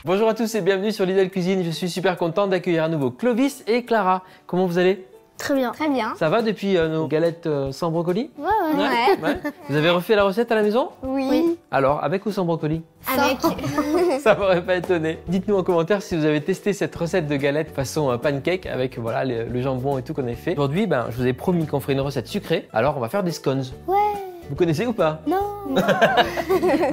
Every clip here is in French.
Bonjour à tous et bienvenue sur Lidl Cuisine. Je suis super content d'accueillir à nouveau Clovis et Clara. Comment vous allez? Très bien. Très bien. Ça va depuis nos galettes sans brocoli? Ouais. Vous avez refait la recette à la maison? Oui. Alors, avec ou sans brocoli? Avec. Ça m'aurait pas étonné. Dites-nous en commentaire si vous avez testé cette recette de galettes façon pancake avec voilà, le jambon et tout qu'on a fait. Aujourd'hui, je vous ai promis qu'on ferait une recette sucrée. Alors, on va faire des scones. Ouais. Vous connaissez ou pas? Non.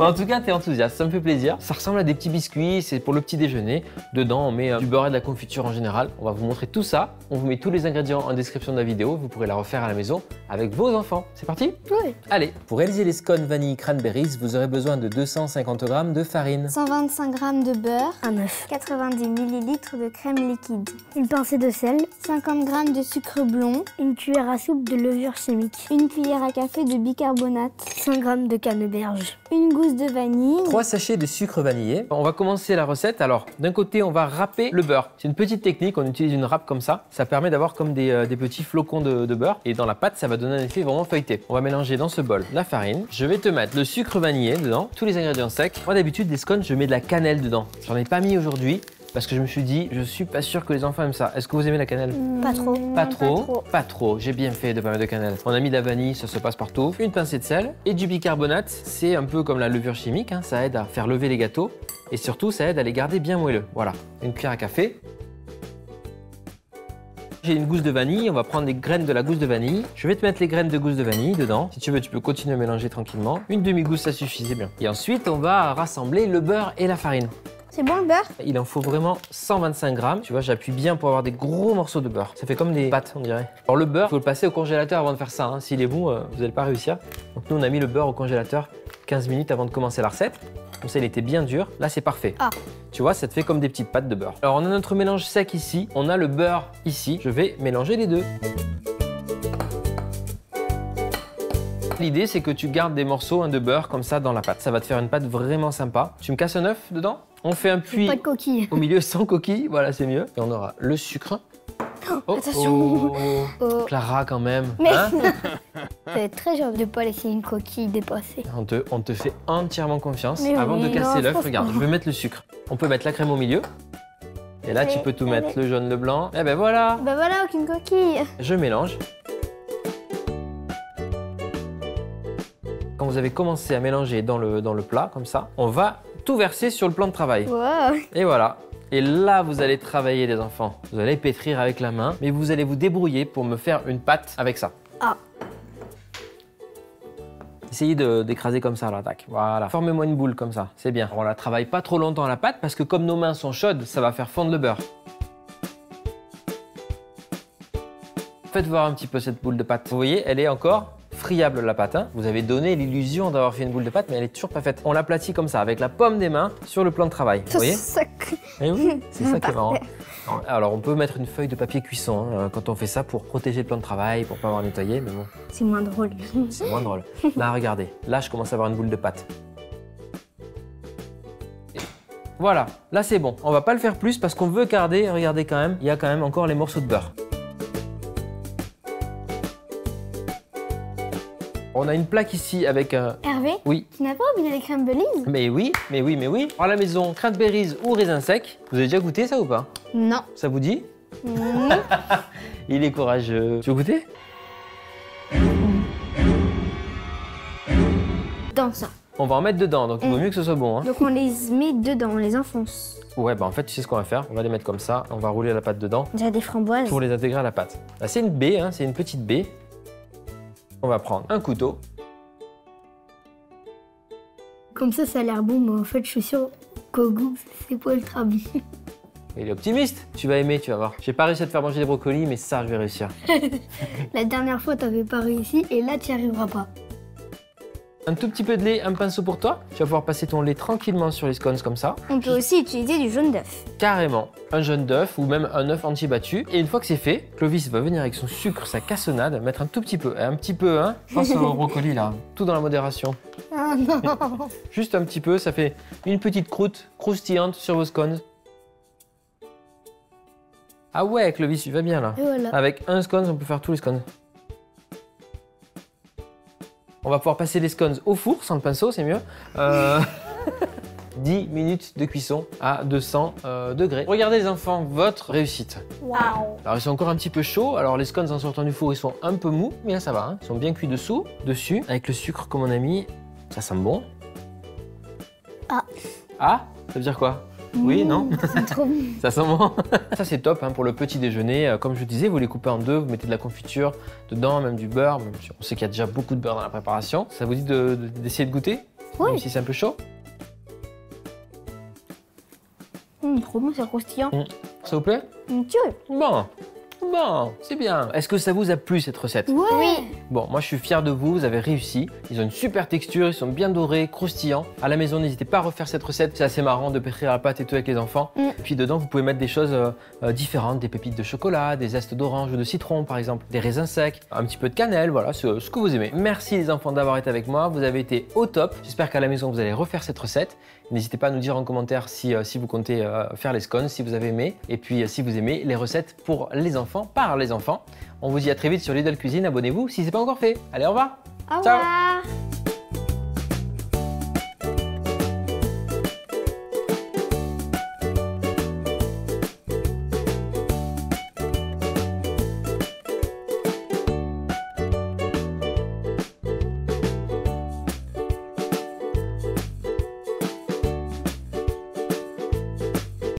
En tout cas, t'es enthousiaste, ça me fait plaisir. Ça ressemble à des petits biscuits, c'est pour le petit déjeuner. Dedans, on met du beurre et de la confiture en général. On va vous montrer tout ça. On vous met tous les ingrédients en description de la vidéo. Vous pourrez la refaire à la maison avec vos enfants. C'est parti? Oui. Allez, pour réaliser les scones vanille cranberries, vous aurez besoin de 250 g de farine, 125 g de beurre, un œuf, 90 ml de crème liquide, une pincée de sel, 50 g de sucre blond, une cuillère à soupe de levure chimique, une cuillère à café de bicarbonate, 5 g de canneberge, une gousse de vanille, 3 sachets de sucre vanillé. On va commencer la recette. Alors, d'un côté, on va râper le beurre. C'est une petite technique, on utilise une râpe comme ça. Ça permet d'avoir comme des petits flocons de beurre. Et dans la pâte, ça va donner un effet vraiment feuilleté. On va mélanger dans ce bol la farine. Je vais te mettre le sucre vanillé dedans, tous les ingrédients secs. Moi, d'habitude, des scones, je mets de la cannelle dedans. J'en ai pas mis aujourd'hui. Parce que je me suis dit, je suis pas sûr que les enfants aiment ça. Est-ce que vous aimez la cannelle? Pas trop. Pas trop. Pas trop. J'ai bien fait de pas mettre de cannelle. On a mis de la vanille, ça se passe partout. Une pincée de sel et du bicarbonate. C'est un peu comme la levure chimique. Hein. Ça aide à faire lever les gâteaux. Et surtout, ça aide à les garder bien moelleux. Voilà. Une cuillère à café. J'ai une gousse de vanille. On va prendre les graines de la gousse de vanille. Je vais te mettre les graines de gousse de vanille dedans. Si tu veux, tu peux continuer à mélanger tranquillement. Une demi-gousse, ça suffit, c'est bien. Et ensuite, on va rassembler le beurre et la farine. C'est bon le beurre? Il en faut vraiment 125 g. Tu vois, j'appuie bien pour avoir des gros morceaux de beurre. Ça fait comme des pâtes, on dirait. Alors le beurre, il faut le passer au congélateur avant de faire ça. Hein. S'il est mou, vous n'allez pas réussir. Donc nous, on a mis le beurre au congélateur 15 minutes avant de commencer la recette. Comme ça, il était bien dur. Là, c'est parfait. Ah. Tu vois, ça te fait comme des petites pâtes de beurre. Alors, on a notre mélange sec ici. On a le beurre ici. Je vais mélanger les deux. L'idée, c'est que tu gardes des morceaux de beurre comme ça dans la pâte. Ça va te faire une pâte vraiment sympa. Tu me casses un œuf dedans? On fait un puits Pas de coquille. au milieu sans coquille. Voilà, c'est mieux. Et on aura le sucre. Oh, attention. oh. Clara, quand même. Mais hein C'est très gentil de pas laisser une coquille dépasser. on te fait entièrement confiance. Mais Avant de oui, casser non, l'œuf, franchement. regarde, je vais mettre le sucre. On peut mettre la crème au milieu. Et là, tu peux tout Allez. mettre, le jaune, le blanc. Et ben voilà, bah voilà, aucune coquille. je mélange. Quand vous avez commencé à mélanger dans le plat, comme ça, on va tout verser sur le plan de travail. Wow. Et voilà. Et là, vous allez travailler, les enfants. Vous allez pétrir avec la main, mais vous allez vous débrouiller pour me faire une pâte avec ça. Ah. Essayez d'écraser comme ça, là, tac. Voilà. Formez-moi une boule comme ça, c'est bien. On la travaille pas trop longtemps la pâte parce que comme nos mains sont chaudes, ça va faire fondre le beurre. Faites voir un petit peu cette boule de pâte. Vous voyez, elle est encore friable la pâte. Hein. Vous avez donné l'illusion d'avoir fait une boule de pâte, mais elle est toujours pas faite. On l'aplatit comme ça, avec la paume des mains sur le plan de travail. Vous voyez? Eh oui, c'est ça qui est marrant. Alors, on peut mettre une feuille de papier cuisson hein, quand on fait ça pour protéger le plan de travail, pour pas avoir nettoyé, mais bon, C'est moins drôle. c'est moins drôle. Là, regardez, là, je commence à avoir une boule de pâte. Voilà, là, c'est bon. On va pas le faire plus parce qu'on veut garder, regardez quand même, il y a quand même encore les morceaux de beurre. On a une plaque ici avec un... Hervé, Oui, tu n'as pas oublié les crèmes Belize? mais oui, mais oui, mais oui. À la maison, cranberries ou raisins secs. Vous avez déjà goûté ça ou pas? Non. Ça vous dit? Non. Il est courageux. Tu veux goûter? Dans ça. On va en mettre dedans, donc il vaut mieux que ce soit bon. Hein. Donc on les met dedans, on les enfonce. Ouais, bah en fait, tu sais ce qu'on va faire. On va les mettre comme ça. On va rouler la pâte dedans Déjà des framboises. pour les intégrer à la pâte. Là, c'est une baie, hein, c'est une petite baie. On va prendre un couteau. Comme ça a l'air bon, mais en fait, je suis sûre qu'au goût, c'est pas ultra bon. Il est optimiste. Tu vas aimer, tu vas voir. J'ai pas réussi à te faire manger des brocolis, mais ça, je vais réussir. La dernière fois, t'avais pas réussi et là, tu n'y arriveras pas. Un tout petit peu de lait, un pinceau pour toi. Tu vas pouvoir passer ton lait tranquillement sur les scones comme ça. On peut aussi utiliser du jaune d'œuf. Carrément. Un jaune d'œuf ou même un œuf anti-battu. Et une fois que c'est fait, Clovis va venir avec son sucre, sa cassonade, mettre un tout petit peu. Un petit peu, hein. Pense au brocoli là. Tout dans la modération. Ah non. Juste un petit peu, ça fait une petite croûte croustillante sur vos scones. Ah ouais, Clovis, tu vas bien là. Et voilà. Avec un scone, on peut faire tous les scones. On va pouvoir passer les scones au four sans le pinceau, c'est mieux. 10 minutes de cuisson à 200 degrés. Regardez les enfants, votre réussite. Waouh. Alors ils sont encore un petit peu chauds, alors les scones en sortant du four ils sont un peu mous, mais là ça va, hein. Ils sont bien cuits dessus, avec le sucre comme on a mis, ça sent bon. Ah, ça veut dire quoi? Oui, non? C'est trop bon. Ça sent bon. Ça c'est top hein, pour le petit déjeuner. Comme je vous disais, vous les coupez en deux, vous mettez de la confiture dedans, même du beurre. Même si on sait qu'il y a déjà beaucoup de beurre dans la préparation. Ça vous dit d'essayer de goûter? Oui. Même si c'est un peu chaud. Trop bon, c'est croustillant. Ça vous plaît? Tu Bon, c'est bien. Est-ce que ça vous a plu cette recette? Ouais. Bon, moi je suis fier de vous, vous avez réussi. Ils ont une super texture, ils sont bien dorés, croustillants. À la maison, n'hésitez pas à refaire cette recette, c'est assez marrant de pétrir la pâte et tout avec les enfants. Puis dedans, vous pouvez mettre des choses différentes, des pépites de chocolat, des zestes d'orange ou de citron par exemple, des raisins secs, un petit peu de cannelle, voilà, ce que vous aimez. Merci les enfants d'avoir été avec moi, vous avez été au top. J'espère qu'à la maison, vous allez refaire cette recette. N'hésitez pas à nous dire en commentaire si vous comptez faire les scones, si vous avez aimé. Et puis si vous aimez les recettes pour les enfants, par les enfants. On vous dit à très vite sur Lidl Cuisine, abonnez-vous si ce n'est pas encore fait. Allez, au revoir. Au Ciao. revoir.